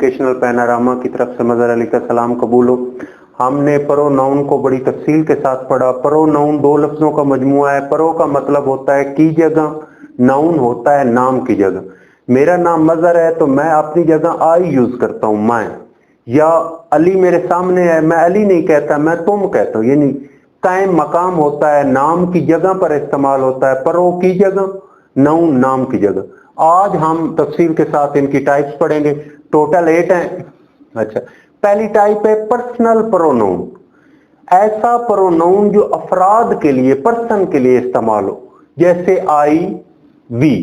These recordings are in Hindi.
एजुकेशनल पैनारामा की तरफ से मजहर अली का सलाम कबूल हो। हमने प्रोनाउन को बड़ी तफसील के साथ पढ़ा। प्रोनाउन दो लफ्जों का मजमुआ है। प्रो का मतलब होता है की जगह, नाउन होता है नाम की जगह। मेरा नाम मजहर है तो मैं अपनी जगह आई यूज करता हूं, मैं, या अली मेरे सामने है, मैं अली नहीं कहता, मैं तुम कहता हूं। यानी कायम मकाम होता है, नाम की जगह पर इस्तेमाल होता है, प्रो की जगह, नाउन नाम की जगह। आज हम तफसील के साथ इनकी टाइप्स पढ़ेंगे। टोटल 8 हैं। अच्छा, पहली टाइप है पर्सनल प्रोनाउन। ऐसा प्रोनाउन जो अफराद के लिए, पर्सन के लिए इस्तेमाल हो, जैसे आई, वी।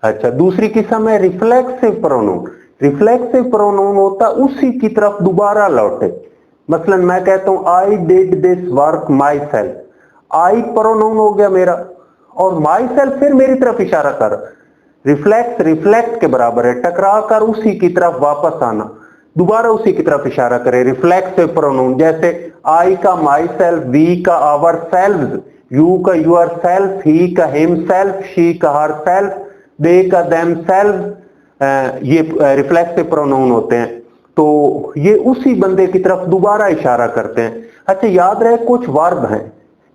अच्छा, दूसरी किस्म है रिफ्लेक्सिव प्रोनाउन। रिफ्लेक्सिव प्रोनाउन होता है उसी की तरफ दोबारा लौटे। मसलन मैं कहता हूं I did this work my self. I pronoun हो गया मेरा और माई सेल्फ फिर मेरी तरफ इशारा कर। रिफ्लेक्स रिफ्लेक्ट के बराबर है, टकरा कर उसी की तरफ वापस आना, दोबारा उसी की तरफ इशारा करे। रिफ्लेक्सिव प्रोनाउन जैसे आई का माई सेल्फ, वी का आवर सेल्व्स, यू का यूर सेल्फ, ही का हिम सेल्फ, शी का हर सेल्फ, दे का देम सेल्फ। ये रिफ्लेक्सिव प्रोनाउन होते हैं। तो ये उसी बंदे की तरफ दोबारा इशारा करते हैं। अच्छा, याद रहे कुछ वर्ब हैं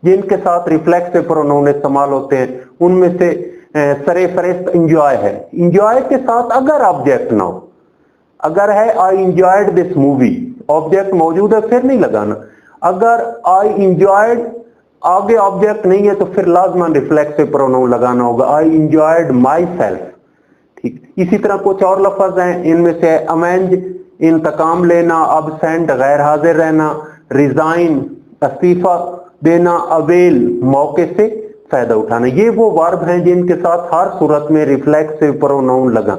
जिनके साथ रिफ्लेक्सिव प्रोनाउन इस्तेमाल होते हैं। उनमें से सरे फरिस्त इंजॉय है। इंजॉय के साथ अगर ऑब्जेक्ट ना हो, अगर है आई इंजॉयड दिस मूवी, ऑब्जेक्ट मौजूद है फिर नहीं लगाना। अगर आई इंजॉयड आगे ऑब्जेक्ट नहीं है तो फिर लाजमन रिफ्लेक्सिव प्रोनाउन लगाना होगा, आई इंजॉयड माई सेल्फ। ठीक, इसी तरह कुछ और लफ्ज हैं, इनमें से अमेंज इंतकाम लेना, अबसेंट गैर हाजिर रहना, रिजाइन इस्तीफा देना, अवेल मौके से फायदा उठाना। ये वो वर्ब हैं जिनके साथ हर सूरत में रिफ्लेक्सिव प्रोनाउन लगा।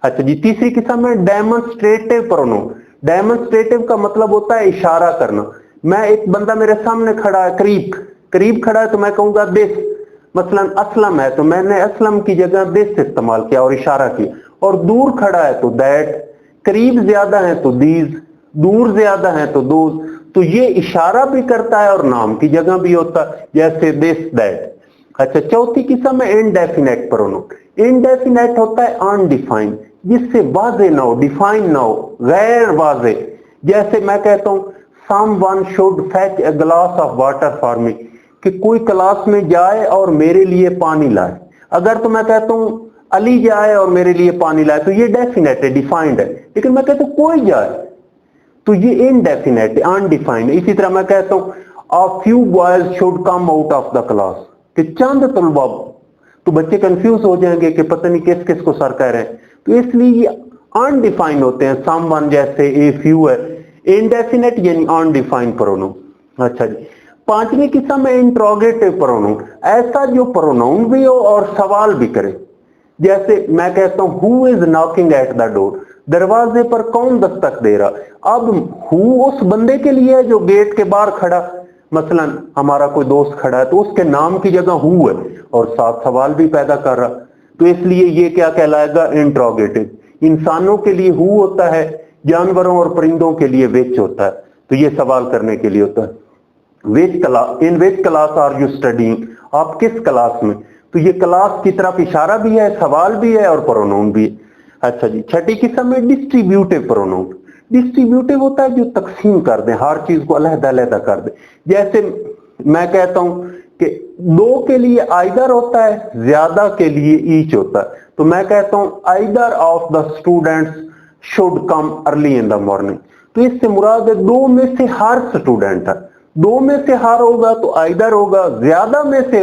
अच्छा जी, तीसरी किस्म है डेमोन्स्ट्रेटिव प्रोनाउन। डेमोन्स्ट्रेटिव का मतलब होता है इशारा करना। मैं, एक बंदा मेरे सामने खड़ा है, करीब करीब खड़ा है तो मैं कहूंगा दिस। मसलन असलम है तो मैंने असलम की जगह दिस इस्तेमाल किया और इशारा किया। और दूर खड़ा है तो दैट, करीब ज्यादा है तो दीज, दूर ज्यादा है तो दोज। तो ये इशारा भी करता है और नाम की जगह भी होता है, जैसे दिस दैट। अच्छा, चौथी किस्म है इनडेफिनेट प्रोनाउन। इनडेफिनेट होता है अनडिफाइंड, जिससे वाजे ना हो, डिफाइन ना हो, गैर वाजे। जैसे मैं कहता हूं someone should fetch a glass of water for me, कि कोई क्लास में जाए और मेरे लिए पानी लाए। अगर तो मैं कहता हूं अली जाए और मेरे लिए पानी लाए तो ये डेफिनेट है, डिफाइंड है। लेकिन मैं कहता हूं कोई जाए तो ये इनडेफिनेट है, अनडिफाइंड। इसी तरह मैं कहता हूं a few boys should come out of the class, कि चंद तलबा, तो बच्चे कंफ्यूज हो जाएंगे कि पता नहीं किस किस को सर कह रहे हैं। तो इसलिए ये अनडिफाइंड होते हैं। समवन जैसे ए फ्यू है, इनडेफिनेट यानी अनडिफाइंड प्रोनाउन। अच्छा जी, पांचवी किस्म है इंट्रोगेटिव प्रोनाउन। ऐसा जो प्रोनाउन भी हो और सवाल भी करे। जैसे मैं कहता हूं who is knocking at the door, दरवाजे पर कौन दस्तक दे रहा। अब हु उस बंदे के लिए है जो गेट के बाहर खड़ा। मसलन हमारा कोई दोस्त खड़ा है तो उसके नाम की जगह हु है और साथ सवाल भी पैदा कर रहा, तो इसलिए ये क्या कहलाएगा, इंट्रोगेटिव। इंसानों के लिए हु होता है, जानवरों और परिंदों के लिए विच होता है, तो ये सवाल करने के लिए होता है। Which class, in which class are you studying, आप किस क्लास में। तो ये क्लास की तरफ इशारा भी है, सवाल भी है और प्रोनाउन भी है। अच्छा जी, छठी किस्म है डिस्ट्रीब्यूटिव प्रोनाउन। डिस्ट्रीब्यूटिव होता है जो तकसीम कर दे, हर चीज को अलग-अलग कर दे। जैसे मैं कहता हूं कि दो के लिए आइदर होता है, ज्यादा के लिए ईच होता है। तो मैं कहता हूं either of the students should come early in the morning, तो इससे मुराद है दो में से हर स्टूडेंट है। दो में से हर होगा तो आइदर होगा, ज्यादा में से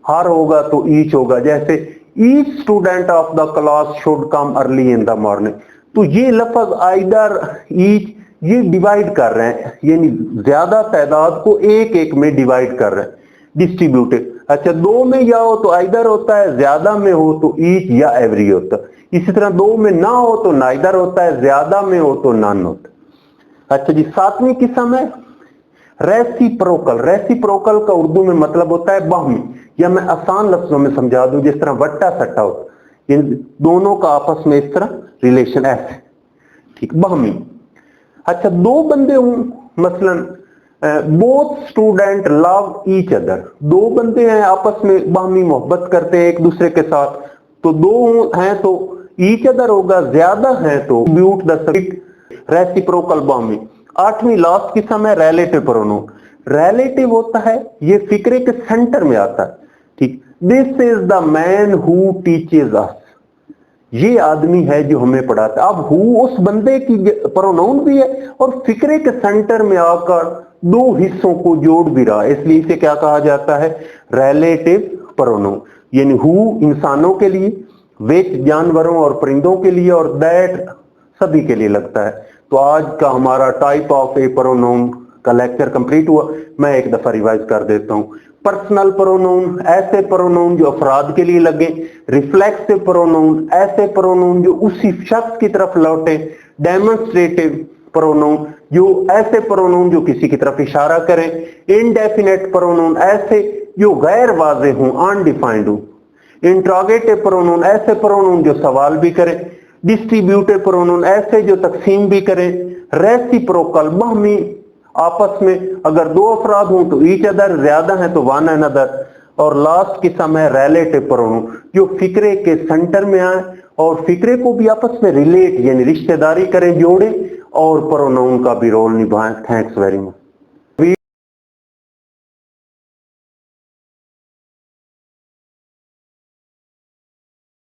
हर होगा तो ईच होगा। जैसे each student of the class should come early in the morning. तो ये लफ्ज आइदर, ईच, ये डिवाइड कर रहे हैं, यानी ज्यादा तादाद को एक एक में डिवाइड कर रहे हैं, डिस्ट्रीब्यूटेड। अच्छा, दो में या हो तो आइदर होता है, ज्यादा में हो तो ईच या एवरी होता है। इसी तरह दो में ना हो तो नाइदर होता है, ज्यादा में हो तो नन होता है। अच्छा जी, सातवीं किस्म है रेसिप्रोकल। रेसिप्रोकल का उर्दू में मतलब होता है बाहमी, या मैं आसान लफ्जों में समझा दूं, जिस तरह वट्टा सट्टा होता, इन दोनों का आपस में इस तरह रिलेशन ऐसे, ठीक, बाहमी। अच्छा, दो बंदे हूं, मसलन both student love each other, दो बंदे हैं आपस में बाहमी मोहब्बत करते हैं एक दूसरे के साथ। तो दो हैं तो ईच अदर होगा, ज्यादा है तो ब्यूट द सब्जेक्ट, रेसिप्रोकल बॉम्बिंग। 8वीं लास्ट की समय रिलेटिव प्रोनाउन। रिलेटिव होता है ये फिक्रे के सेंटर में आता है, ठीक। This is the man who teaches us, ये आदमी है जो हमें पढ़ाता है। अब हु उस बंदे की प्रोनाउन भी है और फिक्रे के सेंटर में आकर दो हिस्सों को जोड़ भी रहा है, इसलिए इसे क्या कहा जाता है, रिलेटिव प्रोनाउन। यानी हु इंसानों के लिए, विच जानवरों और परिंदों के लिए, और दैट सभी के लिए लगता है। तो आज का हमारा टाइप ऑफ ए प्रोनाउन का लेक्चर कंप्लीट हुआ। मैं एक दफा रिवाइज कर देता हूं। पर्सनल प्रोनाउन ऐसे प्रोनाउन जो अफराद के लिए लगे। रिफ्लेक्सिव प्रोनाउन ऐसे प्रोनाउन जो उसी शख्स की तरफ लौटे। डेमोन्स्ट्रेटिव प्रोनाउन जो ऐसे प्रोनाउन जो किसी की तरफ इशारा करें। इनडेफिनेट प्रोनाउन ऐसे जो गैर वाज़ेह हों, अनडिफाइंड हों। इंट्रोगेटिव प्रोनाउन ऐसे प्रोनाउन जो सवाल भी करें। डिस्ट्रीब्यूटिव प्रोनाउन ऐसे जो तकसीम भी करें। रेसिप्रोकल बाहमी आपस में अगर दो अफराद हों तो ईच अदर, ज्यादा है तो वन अनदर। और लास्ट की समय रिलेटिव प्रोनाउन जो फिक्रे के सेंटर में आए और फिक्रे को भी आपस में रिलेट यानी रिश्तेदारी करें, जोड़ें और प्रोनाउन का भी रोल निभाएं। Thanks very much.